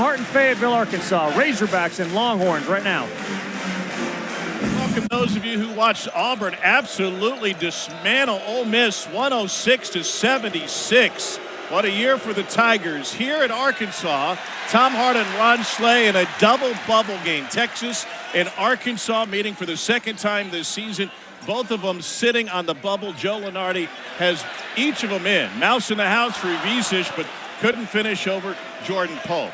Hart in Fayetteville, Arkansas. Razorbacks and Longhorns right now. Welcome those of you who watched Auburn absolutely dismantle Ole Miss 106-76. What a year for the Tigers. Here at Arkansas, Tom Hart and Ron Schley in a double bubble game. Texas and Arkansas meeting for the second time this season. Both of them sitting on the bubble. Joe Lunardi has each of them in. Mouse in the house for Ivisic, but couldn't finish over Jordan Pope.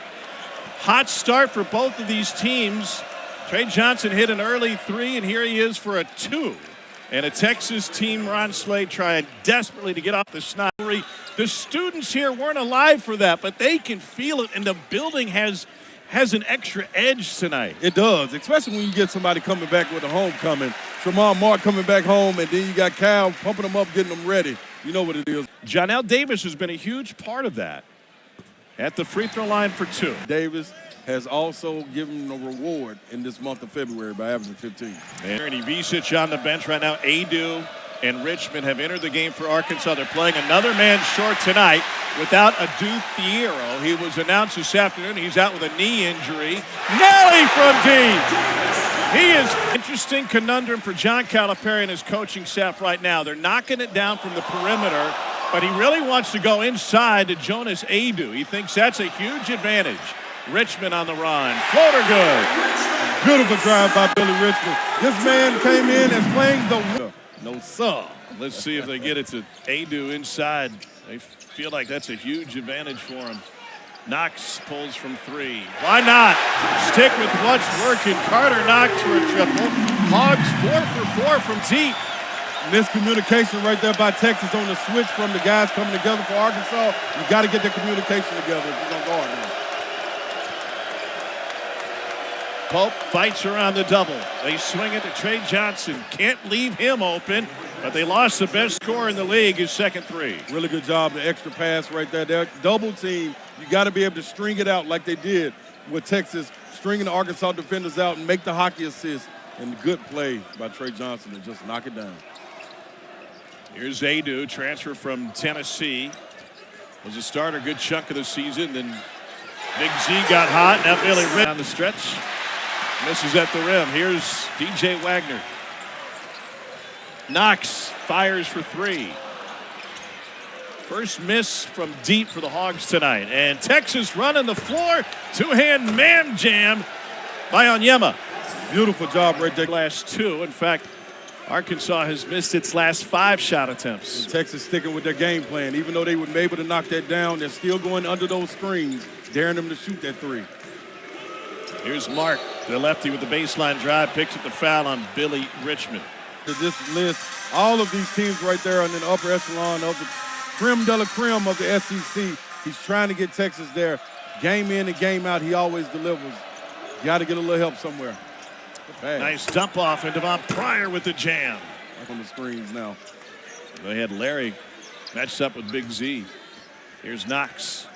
Hot start for both of these teams. Trey Johnson hit an early three, and here he is for a two. And a Texas team, Ron Slade, trying desperately to get off the snot. The students here weren't alive for that, but they can feel it, and the building has an extra edge tonight. It does, especially when you get somebody coming back with a homecoming. Tremont Mark coming back home, and then you got Cal pumping them up, getting them ready. You know what it is. Jonell Davis has been a huge part of that. At the free throw line for two. Davis has also given a reward in this month of February by averaging 15. And Ivisic on the bench right now. Adu and Richmond have entered the game for Arkansas. They're playing another man short tonight without Adu Thiero. He was announced this afternoon. He's out with a knee injury. Nelly from deep. He is interesting conundrum for John Calipari and his coaching staff right now. They're knocking it down from the perimeter, but he really wants to go inside to Jonas Adu. He thinks that's a huge advantage. Richmond on the run. Floater good. Beautiful drive by Billy Richmond. This man came in as playing the no sub. Let's see if they get it to Adu inside. They feel like that's a huge advantage for him. Knox pulls from three. Why not? Stick with what's working. Carter Knox for a triple. Hogs 4 for 4 from deep. Miscommunication right there by Texas on the switch from the guys coming together for Arkansas. You got to get the communication together if you're going to guard them. Pope fights around the double. They swing it to Trey Johnson. Can't leave him open, but they lost the best scorer in the league, his second three. Really good job, the extra pass right there. They're double team. You got to be able to string it out like they did with Texas, stringing the Arkansas defenders out and make the hockey assist. And the good play by Trey Johnson to just knock it down. Here's Adu, transfer from Tennessee. Was a starter good chunk of the season. Then Big Z got hot. Now Billy Ritt down the stretch. Misses at the rim. Here's DJ Wagner. Knox fires for three. First miss from deep for the Hogs tonight. And Texas running the floor. Two-hand man jam by Onyema. Beautiful job right there. Last two. In fact, Arkansas has missed its last 5 shot attempts. And Texas sticking with their game plan. Even though they were able to knock that down, they're still going under those screens, daring them to shoot that three. Here's Mark, the lefty with the baseline drive, picks up the foul on Billy Richmond. To this list, all of these teams right there in the upper echelon of the creme de la creme of the SEC. He's trying to get Texas there. Game in and game out, he always delivers. Got to get a little help somewhere. Nice dump off, and Devon Pryor with the jam. On the screens now. They had Larry matched up with Big Z. Here's Knox.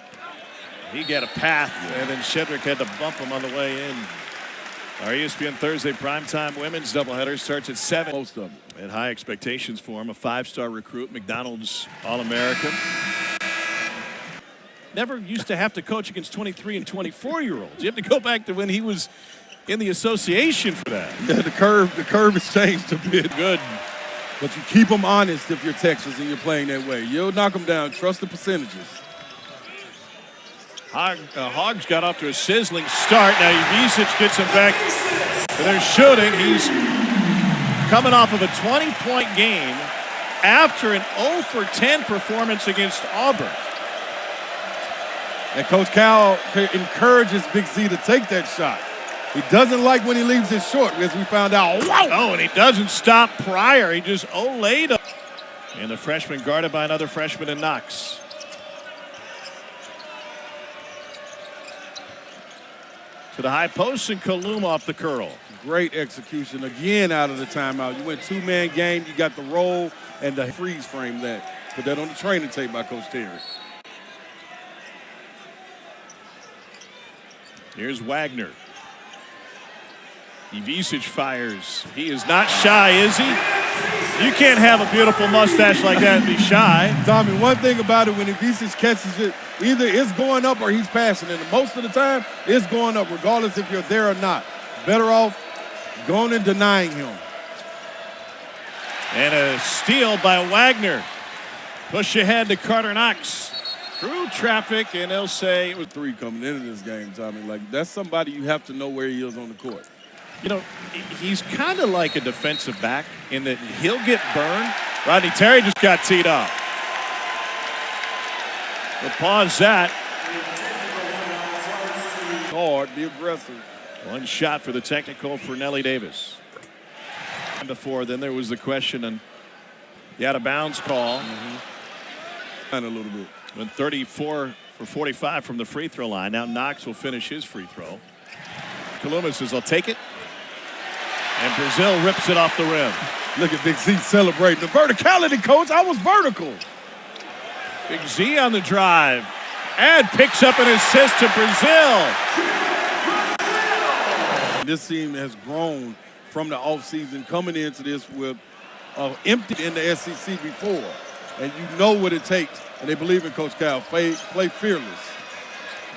He got a path, and then Shedrick had to bump him on the way in. Our ESPN Thursday primetime women's doubleheader starts at 7. Most of them. Had high expectations for him. A 5-star recruit, McDonald's All-American. Never used to have to coach against 23 and 24-year-olds. You have to go back to when he was in the association for that. Yeah, the curve has changed a bit. Good. But you keep them honest if you're Texas and you're playing that way. You'll knock them down. Trust the percentages. Hogs got off to a sizzling start. Now Ivisic gets him back to their shooting. He's coming off of a 20-point game after an 0 for 10 performance against Auburn. And Coach Cal encourages Big Z to take that shot. He doesn't like when he leaves it short, as we found out. Wow. Oh, and he doesn't stop Pryor. He just olayed him. And the freshman guarded by another freshman in Knox. To the high post, and Kalum off the curl. Great execution again out of the timeout. You went two-man game. You got the roll and the freeze frame that. Put that on the training tape by Coach Terry. Here's Wagner. Ivisic fires. He is not shy, is he? You can't have a beautiful mustache like that and be shy. Tommy, one thing about it, when Ivica catches it, either it's going up or he's passing it. And most of the time, it's going up, regardless if you're there or not. Better off going and denying him. And a steal by Wagner. Push ahead to Carter Knox. Through traffic, and they'll say it was 3 coming into this game, Tommy. Like, that's somebody you have to know where he is on the court. You know, he's kind of like a defensive back in that he'll get burned. Rodney Terry just got teed up. We'll pause that. Hard, be aggressive. One shot for the technical for Nelly Davis. Before, then there was the question on the out-of-bounds call. A little bit. Went 34 for 45 from the free throw line. Now Knox will finish his free throw. Kaluma says, I'll take it. And Brazil rips it off the rim. Look at Big Z celebrating. The verticality, coach. I was vertical. Big Z on the drive. And picks up an assist to Brazil. This team has grown from the offseason coming into this with empty in the SEC before. And you know what it takes. And they believe in Coach Cal. Play fearless.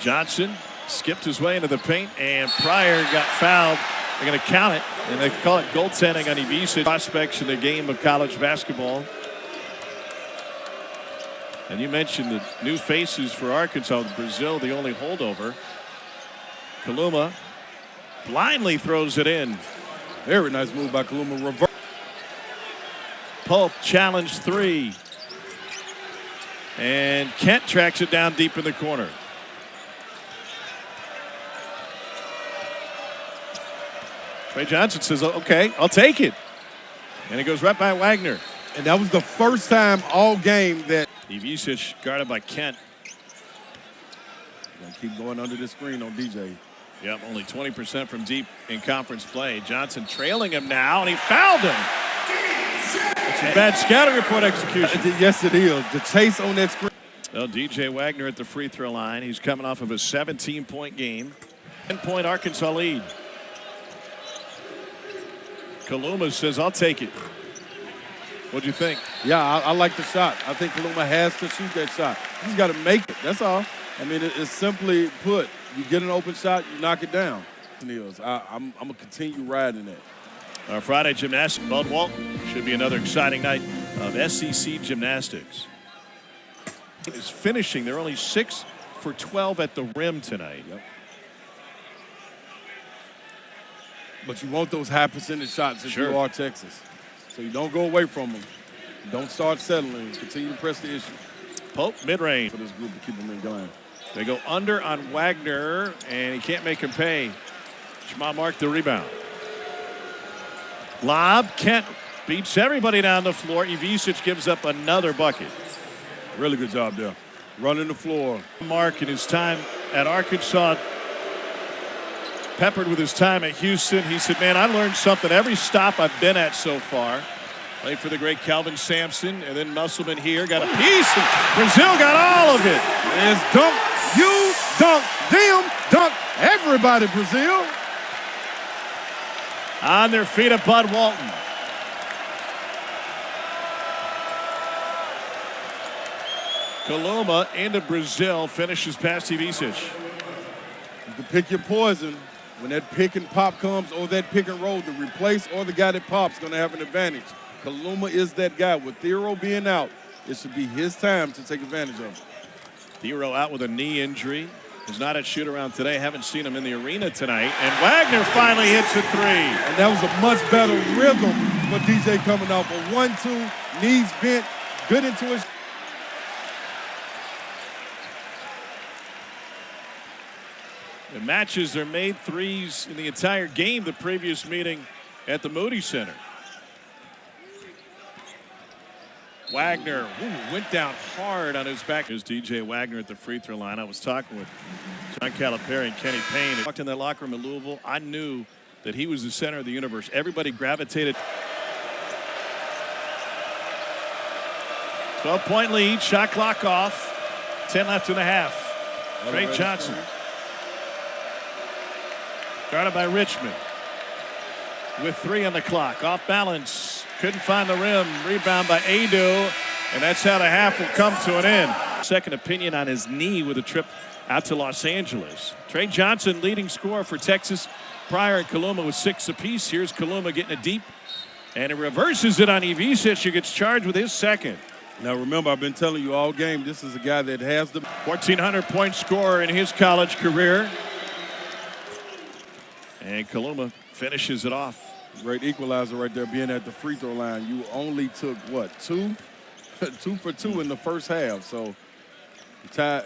Johnson skipped his way into the paint, and Pryor got fouled. They're going to count it, and they call it goaltending on Ivica. Prospects in the game of college basketball. And you mentioned the new faces for Arkansas. Brazil, the only holdover. Kaluma blindly throws it in. Very nice move by Kaluma. Reverse. Pope challenge 3. And Kent tracks it down deep in the corner. Trey Johnson says, okay, I'll take it. And it goes right by Wagner. And that was the first time all game that Ivica guarded by Kent. Keep going under the screen on DJ. Yep, only 20% from deep in conference play. Johnson trailing him now, and he fouled him. It's a bad scouting report execution. Yes, it is. The chase on that screen. Well, DJ Wagner at the free throw line. He's coming off of a 17-point game. 10-point Arkansas lead. Kaluma says, I'll take it. What'd you think? Yeah, I like the shot. I think Kaluma has to shoot that shot. He's got to make it. That's all. I mean, it's simply put. You get an open shot, you knock it down. I'm going to continue riding that. Our Friday gymnastics, Bud Walton. Should be another exciting night of SEC gymnastics. Is finishing. They're only 6 for 12 at the rim tonight. Yep. But you want those high percentage shots if you are Texas. So you don't go away from them. Don't start settling. Continue to press the issue. Pope mid-range. For this group to keep them in going. They go under on Wagner, and he can't make him pay. Jamal Mark the rebound. Lob. Kent beats everybody down the floor. Ivica gives up another bucket. Really good job there. Running the floor. Mark in his time at Arkansas, peppered with his time at Houston. He said, man, I learned something every stop I've been at so far. Played for the great Kelvin Sampson, and then Musselman here got a piece, and Brazil got all of it. It's dunk, you, dunk, them, dunk, everybody, Brazil. On their feet of Bud Walton. Kaluma into Brazil, finishes past Ivica. You can pick your poison. When that pick and pop comes or that pick and roll, the replace or the guy that pops going to have an advantage. Kaluma is that guy. With Thero being out, it should be his time to take advantage of it. Thero out with a knee injury. Is not at shoot-around today. Haven't seen him in the arena tonight. And Wagner finally hits a 3. And that was a much better rhythm for DJ coming off a 1-2, knees bent, good into his. The matches are made threes in the entire game, the previous meeting at the Moody Center. Wagner went down hard on his back. There's DJ Wagner at the free throw line. I was talking with John Calipari and Kenny Payne. I walked in that locker room in Louisville. I knew that he was the center of the universe. Everybody gravitated. 12-point lead, shot clock off. 10 left in the half. Trey Johnson. Guarded by Richmond. With 3 on the clock. Off balance. couldn't find the rim. Rebound by Adu, and that's how the half will come to an end. Second opinion on his knee with a trip out to Los Angeles. Trey Johnson, leading scorer for Texas. Pryor and Kaluma with 6 apiece. Here's Kaluma getting it deep, and it reverses it on Ivisic, who gets charged with his second. Now remember, I've been telling you all game, this is a guy that has the 1,400-point scorer in his college career. And Kaluma finishes it off. great equalizer right there, being at the free throw line. You only took, what, 2? 2 for 2 in the first half. So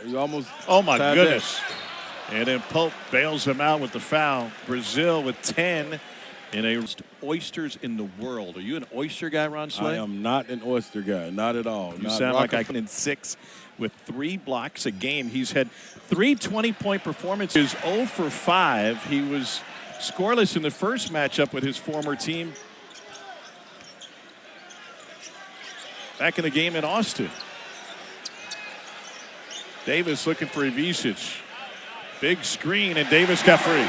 you almost Oh, my tied goodness. And then Pope bails him out with the foul. Brazil with 10 in a oysters in the world. Are you an oyster guy, Ron Slay? I am not an oyster guy, not at all. You sound like I can in 6 with 3 blocks a game. He's had 3 20-point performances, 0 for 5. He was scoreless in the first matchup with his former team back in the game in Austin. Davis looking for Ivisic. Big screen, and Davis got free.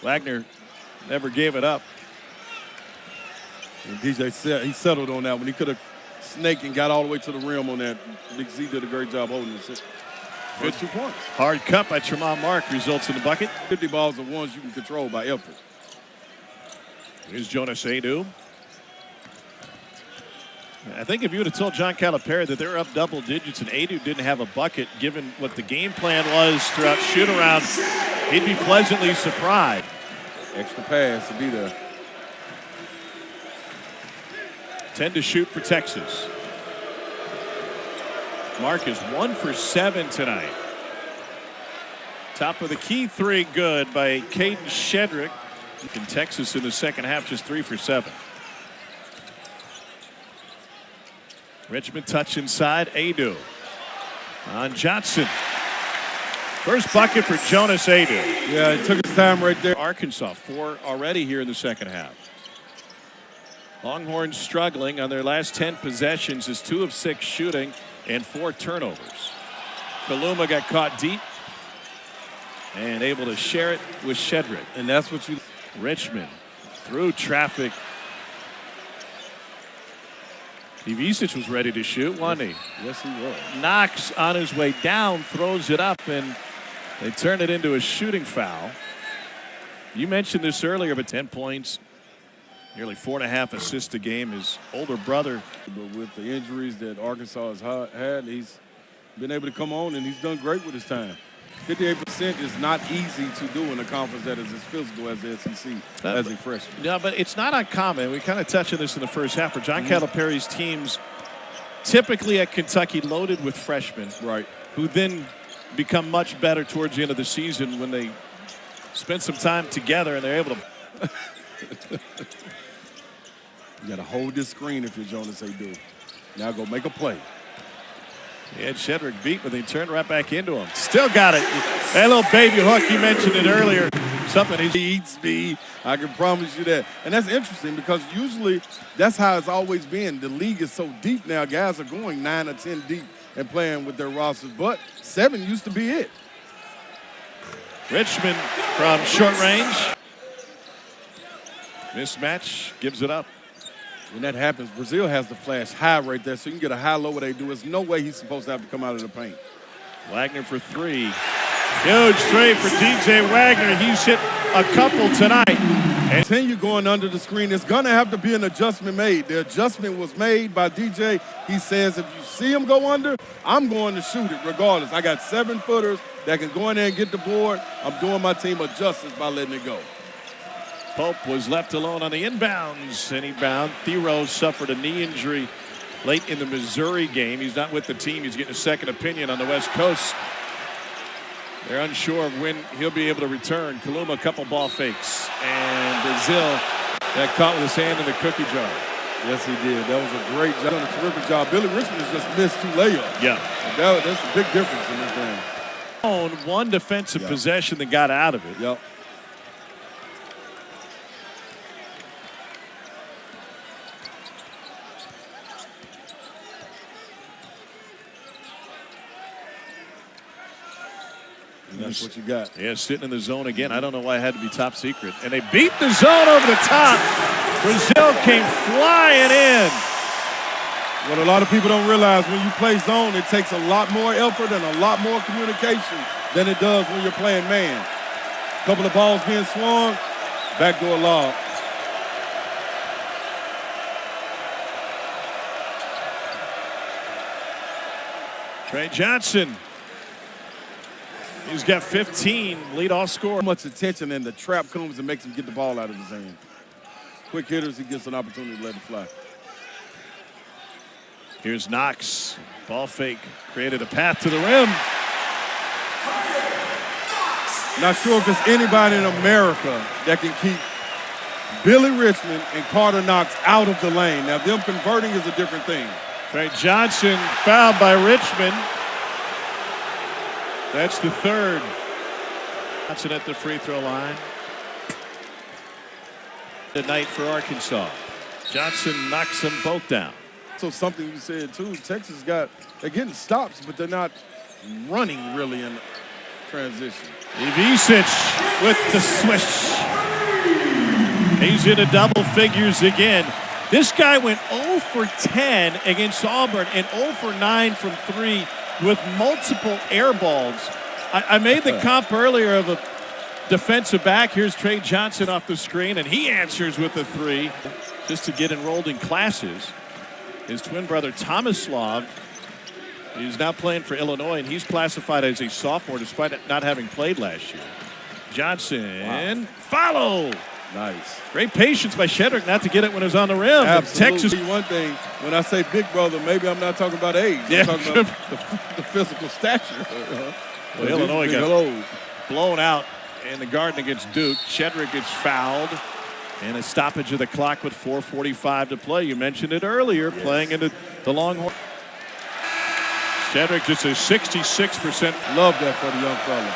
Wagner never gave it up. And DJ, he settled on that one. He could have snaked and got all the way to the rim on that. Big Z did a great job holding it. Good 2 points. Hard cut by Tremont Mark results in the bucket. 50 balls are ones you can control by effort. Here's Jonas Adu. I think if you would have told John Calipari that they were up double digits and Adu didn't have a bucket, given what the game plan was throughout shoot-around, he'd be pleasantly surprised. Extra pass to be there. 10 to shoot for Texas. Mark is 1 for 7 tonight. Top of the key 3 good by Caden Shedrick. And Texas in the second half just 3 for 7. Richmond touch inside. Adu on Johnson. First bucket for Jonas Adu. Yeah, it took his time right there. Arkansas 4 already here in the second half. Longhorns struggling on their last 10 possessions is 2 of 6 shooting and 4 turnovers. Kaluma got caught deep and able to share it with Shedrick. And that's what you... Richmond through traffic. Ivisic was ready to shoot, wasn't he? Yes, he was. Knox on his way down, throws it up, and they turn it into a shooting foul. You mentioned this earlier, but 10 points, nearly 4.5 assists a game. His older brother. But with the injuries that Arkansas has had, he's been able to come on, and he's done great with his time. 58% is not easy to do in a conference that is as physical as the SEC as a freshman. Yeah, but it's not uncommon. We kind of touched on this in the first half. For John Calipari's teams, typically at Kentucky, loaded with freshmen, Right. who then become much better towards the end of the season when they spend some time together and they're able to. You got to hold this screen if you're Jonas Adu. Now go make a play. He had Shedrick beat, but they turned right back into him. Still got it. That little baby hook, you mentioned it earlier. Something He eats me. I can promise you that. And that's interesting because usually that's how it's always been. The league is so deep now. Guys are going 9 or 10 deep and playing with their rosters. But 7 used to be it. Richmond from short range. Mismatch, gives it up. When that happens, Brazil has the flash high right there, so you can get a high-low what they do. There's no way he's supposed to have to come out of the paint. Wagner for 3. Huge 3 for DJ Wagner. He's hit a couple tonight. And Continue going under the screen. There's going to have to be an adjustment made. The adjustment was made by DJ. He says, if you see him go under, I'm going to shoot it regardless. I got 7-footers that can go in there and get the board. I'm doing my team a justice by letting it go. Pope was left alone on the inbounds, and he bound. Theroux suffered a knee injury late in the Missouri game. He's not with the team. He's getting a second opinion on the West Coast. They're unsure of when he'll be able to return. Kaluma, a couple ball fakes, and Brazil got caught with his hand in the cookie jar. Yes, he did. That was a great job. Done a terrific job. Billy Richmond has just missed 2 layups. Yeah. That's a big difference in this game. One defensive possession that got out of it. Yep. That's what you got. Yeah, sitting in the zone again. I don't know why it had to be top secret. And they beat the zone over the top. Brazil came flying in. What a lot of people don't realize, when you play zone, it takes a lot more effort and a lot more communication than it does when you're playing man. A couple of balls being swung, backdoor lob. Trey Johnson. He's got 15, leadoff score. Much attention, and the trap comes and makes him get the ball out of his hand. Quick hitters, he gets an opportunity to let it fly. Here's Knox. Ball fake. Created a path to the rim. Not sure if there's anybody in America that can keep Billy Richmond and Carter Knox out of the lane. Now, them converting is a different thing. Trey Johnson fouled by Richmond. That's the third. Johnson at the free throw line. The night for Arkansas. Johnson knocks them both down. So something you said too, Texas they're getting stops, but they're not running really in transition. Ivisic with the swish. He's into double figures again. This guy went 0 for 10 against Auburn and 0 for 9 from 3 with multiple air balls. I made the comp earlier of a defensive back. Here's Trey Johnson off the screen, and he answers with a 3 just to get enrolled in classes. His twin brother, Tomislav, he's now playing for Illinois, and he's classified as a sophomore despite not having played last year. Johnson, follow. Nice. Great patience by Shedrick not to get it when it was on the rim. Absolutely. Texas. One thing, when I say big brother, maybe I'm not talking about age. Yeah. I'm talking about the physical stature. Well, Illinois got blown out in the Garden against Duke. Shedrick gets fouled. And a stoppage of the clock with 4:45 to play. You mentioned it earlier, playing into the Longhorn. Shedrick just a 66%. Love that for the young fella.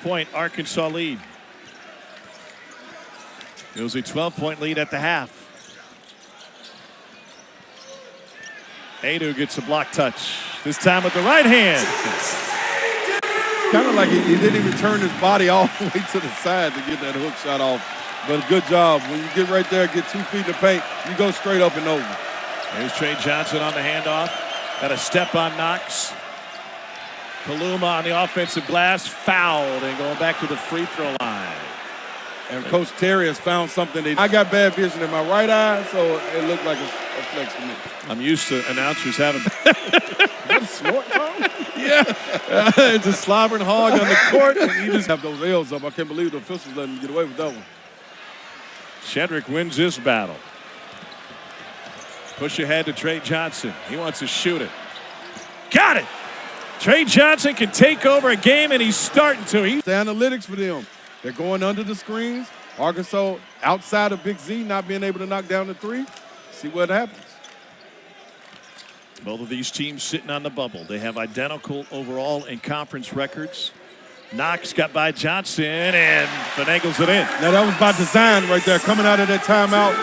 Point Arkansas lead. It was a 12-point lead at the half. Adu gets a block touch. This time with the right hand. Kind of like he didn't even turn his body all the way to the side to get that hook shot off. But a good job. When you get right there, get 2 feet in the paint, you go straight up and over. Here's Trey Johnson on the handoff. Got a step on Knox. Kaluma on the offensive glass, fouled and going back to the free throw line. And Coach Terry has found something. I got bad vision in my right eye, so it looked like a flex to me. I'm used to announcers having Yeah, just slobbering hog on the court, and he just have those L's up. I can't believe the officials let him get away with that one. Shedrick wins this battle. Push ahead to Trey Johnson. He wants to shoot it. Got it! Trey Johnson can take over a game, and he's starting to. The analytics for them. They're going under the screens. Arkansas outside of Big Z, not being able to knock down the 3. See what happens. Both of these teams sitting on the bubble. They have identical overall and conference records. Knox got by Johnson and finagles it in. Now that was by design right there, coming out of that timeout.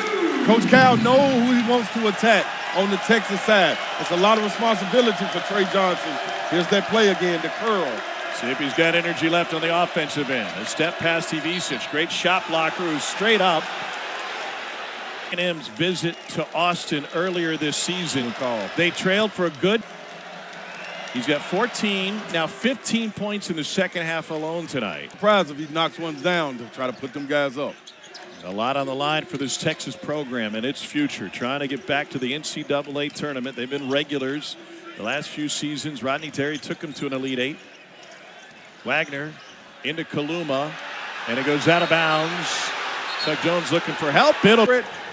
Coach Cal knows who he wants to attack on the Texas side. It's a lot of responsibility for Trey Johnson. Here's that play again, the curl. See if he's got energy left on the offensive end. A step past Ivisic. Great shot blocker who's straight up. A&M's visit to Austin earlier this season. They trailed for a good. He's got 14, now 15 points in the second half alone tonight. Surprised if he knocks ones down to try to put them guys up. A lot on the line for this Texas program and its future. Trying to get back to the NCAA tournament. They've been regulars the last few seasons. Rodney Terry took them to an Elite 8. Wagner into Kaluma, and it goes out of bounds. Chuck Jones looking for help.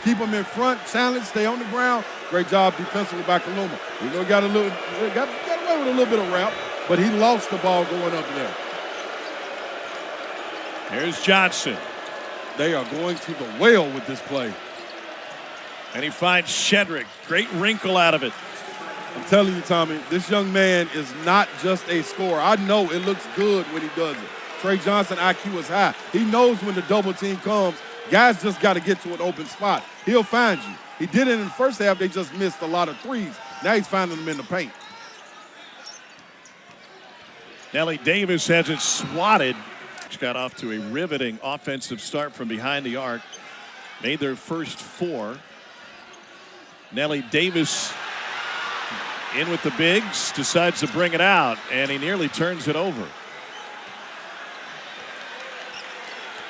Keep them in front, challenge, stay on the ground. Great job defensively by Kaluma. You know, got away with a little bit of route, but he lost the ball going up there. Here's Johnson. They are going to the well with this play. And he finds Shedrick. Great wrinkle out of it. I'm telling you, Tommy, this young man is not just a scorer. I know it looks good when he does it. Trey Johnson IQ is high. He knows when the double team comes, guys just got to get to an open spot. He'll find you. He did it in the first half. They just missed a lot of threes. Now he's finding them in the paint. Nellie Davis has it swatted. She got off to a riveting offensive start from behind the arc. Made their first 4. Nellie Davis in with the bigs, decides to bring it out, and he nearly turns it over.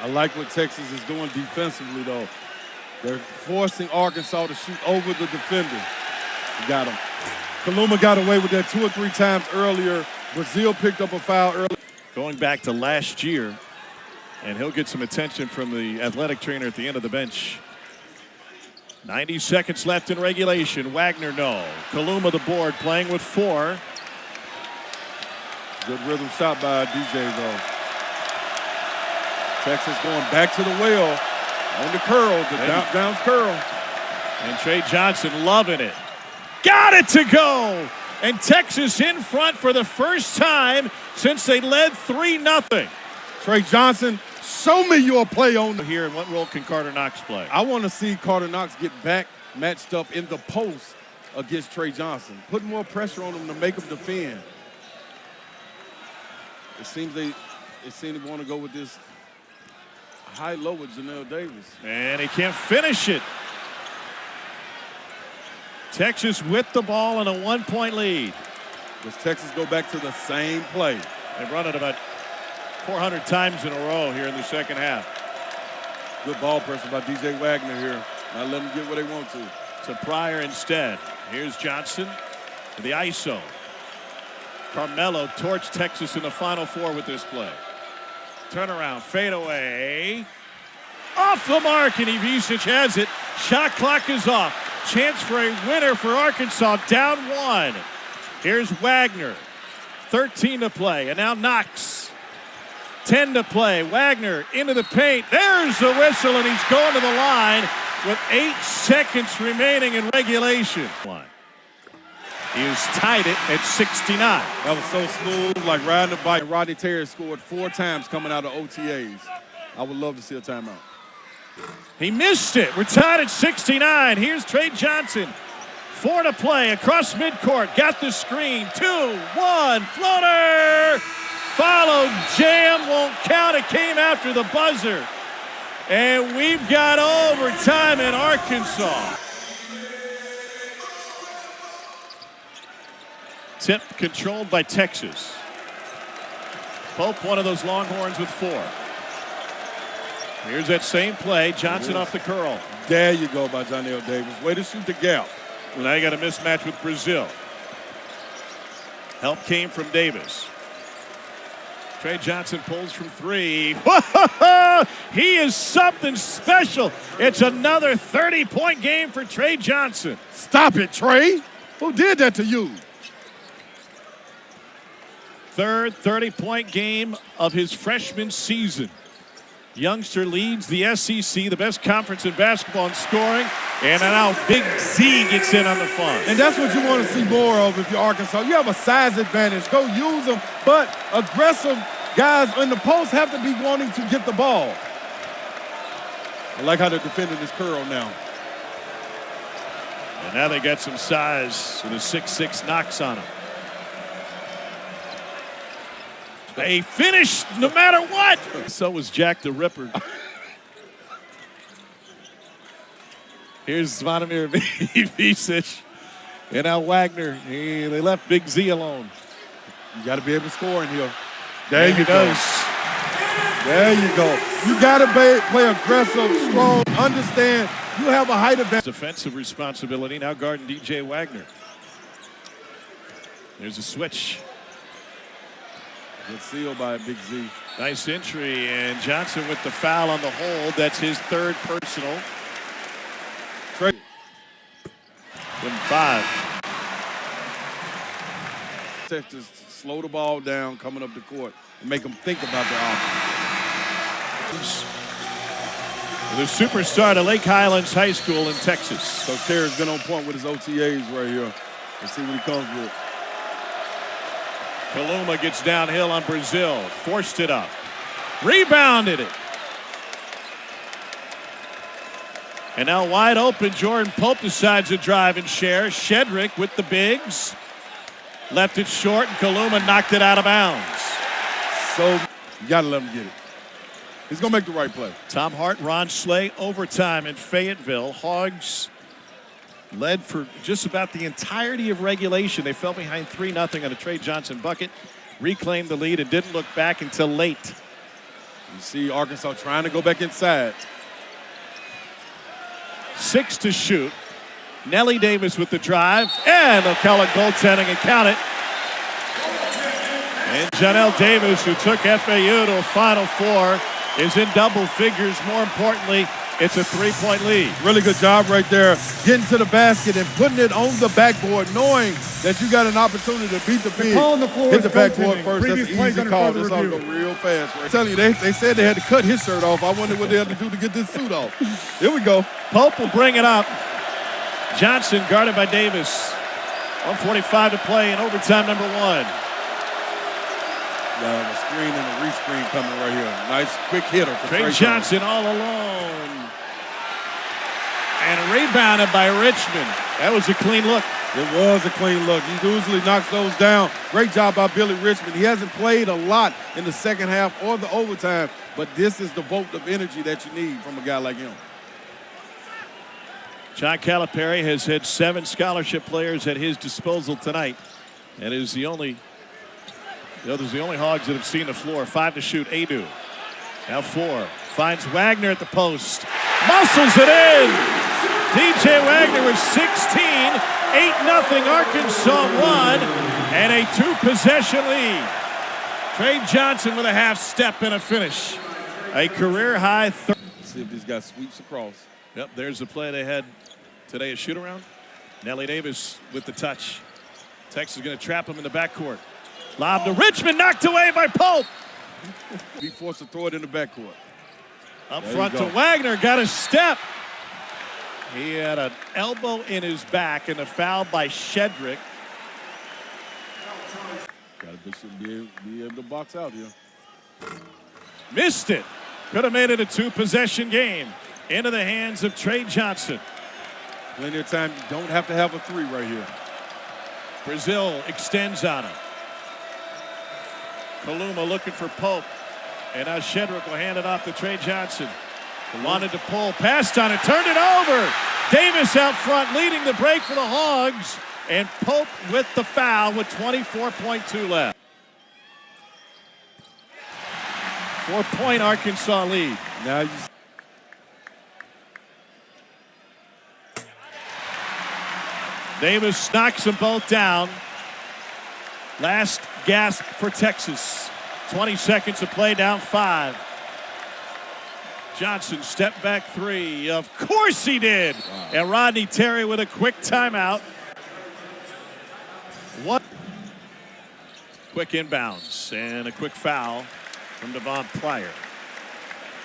I like what Texas is doing defensively, though. They're forcing Arkansas to shoot over the defender. You got him. Kaluma got away with that 2 or 3 times earlier. Brazile picked up a foul early. Going back to last year, and he'll get some attention from the athletic trainer at the end of the bench. 90 seconds left in regulation. Wagner, no. Kaluma the board, playing with 4. Good rhythm shot by DJ, though. Texas going back to the well on the curl, the down curl. And Trey Johnson loving it. Got it to go! And Texas in front for the first time since they led 3-0. Trey Johnson, show me your play on here. And what role can Carter Knox play? I want to see Carter Knox get back matched up in the post against Trey Johnson. Put more pressure on him to make him defend. It seems they want to go with this high-low with Janelle Davis. And he can't finish it. Texas with the ball and a 1-point lead. Does Texas go back to the same play? They've run it about 400 times in a row here in the second half. Good ball pressure by DJ Wagner here. Not letting them get what they want to. To Pryor instead. Here's Johnson to the ISO. Carmelo torched Texas in the Final Four with this play. Turnaround, fadeaway. Off the mark, and Ivisic has it. Shot clock is off. Chance for a winner for Arkansas, down 1. Here's Wagner. 13 to play, and now Knox. 10 to play. Wagner into the paint. There's the whistle, and he's going to the line with 8 seconds remaining in regulation. He has tied it at 69. That was so smooth, like riding a bike. Rodney Terry scored 4 times coming out of OTAs. I would love to see a timeout. He missed it. We're tied at 69. Here's Trey Johnson. 4 to play across midcourt. Got the screen. 2-1 floater. Followed. Jam won't count. It came after the buzzer. And we've got overtime in Arkansas. Tip controlled by Texas. Pope, one of those Longhorns with 4. Here's that same play. Johnson off the curl. There you go by Janelle Davis. Way to shoot the gap. Well, now you got a mismatch with Brazile. Help came from Davis. Trey Johnson pulls from 3. He is something special. It's another 30-point game for Trey Johnson. Stop it, Trey. Who did that to you? Third 30-point game of his freshman season. Youngster leads the SEC, the best conference in basketball in scoring, and now Big Z gets in on the fun. And that's what you want to see more of if you're Arkansas. You have a size advantage. Go use them, but aggressive guys in the post have to be wanting to get the ball. I like how they're defending this curl now. And now they got some size with a 6'6" Knox on him. They finished no matter what. So was Jack the Ripper. Here's Zvonimir Ivisic. And now Wagner. They left Big Z alone. You got to be able to score in here. There you go. There you go. You got to play aggressive, strong, understand you have a height advantage. Defensive responsibility now guarding DJ Wagner. There's a switch. Good seal by Big Z. Nice entry, and Johnson with the foul on the hold. That's his 3rd personal. Trey. Win 5. Texas slow the ball down coming up the court and make them think about their offense. The superstar to Lake Highlands High School in Texas. So Terry's been on point with his OTAs right here. Let's see what he comes with. Kaluma gets downhill on Brazile. Forced it up. Rebounded it. And now wide open, Jordan Pope decides to drive and share. Shedrick with the bigs. Left it short, and Kaluma knocked it out of bounds. You got to let him get it. He's going to make the right play. Tom Hart, Ron Schley, overtime in Fayetteville. Hogs led for just about the entirety of regulation. They fell behind 3-0 on a Trey Johnson bucket, reclaimed the lead, and didn't look back until late. You see Arkansas trying to go back inside. 6 to shoot. Nellie Davis with the drive, and they'll call it goaltending and count it. And Janelle Davis, who took FAU to a Final Four, is in double figures. More importantly, it's a 3-point lead. Really good job right there, getting to the basket and putting it on the backboard, knowing that you got an opportunity to beat the big. call on the floor Hit is the backboard goaltending. first. Previous That's an plays easy under call. further This ought to go review. real fast. Right? I'm telling you, they said they had to cut his shirt off. I wonder what they had to do to get this suit off. Here we go. Pope will bring it up. Johnson guarded by Davis. 1:45 to play in overtime number 1. The screen and the re-screen coming right here. Nice quick hitter for Trey Johnson all alone. And rebounded by Richmond. That was a clean look. It was a clean look. He usually knocks those down. Great job by Billy Richmond. He hasn't played a lot in the second half or the overtime, but this is the volt of energy that you need from a guy like him. John Calipari has had 7 scholarship players at his disposal tonight, and is the only Hogs that have seen the floor. 5 to shoot. Adu. Now 4. Finds Wagner at the post. Muscles it in. DJ Wagner with 16. 8-0 Arkansas won, and a 2-possession lead. Trey Johnson with a half step and a finish. A career high. See if this guy sweeps across. Yep, there's the play they had today, a shoot around. Nellie Davis with the touch. Texas is going to trap him in the backcourt. Lob to Richmond, knocked away by Pope. Be forced to throw it in the backcourt. Up There front you to go. Wagner, got a step. He had an elbow in his back, and a foul by Shedrick. Got to be able to box out here. Missed it. Could have made it a 2-possession game. Into the hands of Trey Johnson. Plenty of time. You don't have to have a 3 right here. Brazil extends on him. Kaluma looking for Pope. And now Shedrick will hand it off to Trey Johnson. Wanted to pull, passed on it, turned it over. Davis out front leading the break for the Hogs. And Pope with the foul with 24.2 left. 4-point Arkansas lead. Now you Davis knocks them both down. Last gasp for Texas. 20 seconds to play, down 5. Johnson step back 3. Of course he did. Wow. And Rodney Terry with a quick timeout. What? Quick inbounds and a quick foul from Devon Pryor.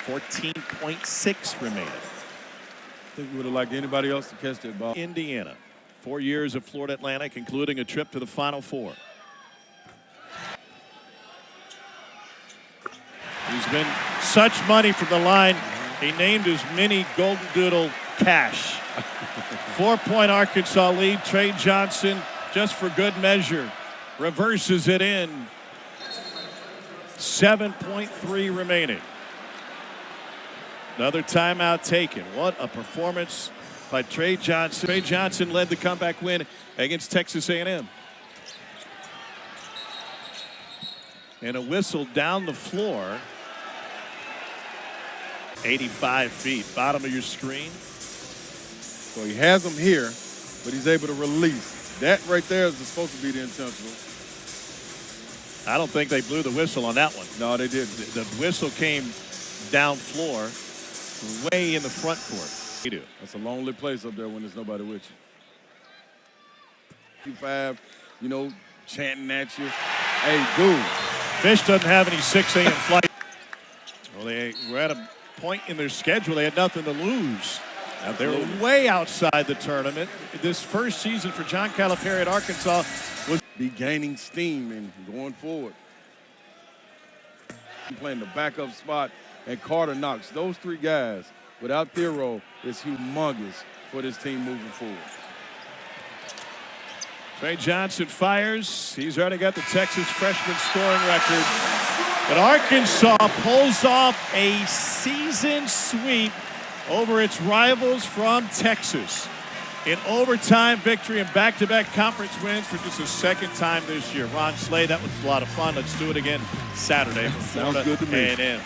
14.6 remaining. I think we would have liked anybody else to catch that ball. Indiana. 4 years of Florida Atlantic, including a trip to the Final Four. There's been such money from the line, he named his mini Golden Doodle Cash. 4-point Arkansas lead. Trey Johnson, just for good measure, reverses it in. 7.3 remaining. Another timeout taken. What a performance by Trey Johnson. Trey Johnson led the comeback win against Texas A&M. And a whistle down the floor. 85 feet. Bottom of your screen. So he has him here, but he's able to release. That right there is supposed to be the intentional. I don't think they blew the whistle on that one. No, they didn't. The whistle came down floor, way in the front court. You do. That's a lonely place up there when there's nobody with you. 5, chanting at you. Hey, dude. Fish doesn't have any 6 a.m. flight. Well, they were at a point in their schedule. They had nothing to lose. They were way outside the tournament. This first season for John Calipari at Arkansas was Be gaining steam and going forward. Playing the backup spot, and Carter Knox. Those 3 guys, without Thero, is humongous for this team moving forward. Trey Johnson fires. He's already got the Texas freshman scoring record But Arkansas pulls off a season sweep over its rivals from Texas. An overtime victory and back-to-back conference wins for just the second time this year. Ron Slay, that was a lot of fun. Let's do it again Saturday for Sounds Florida good to me. A&M.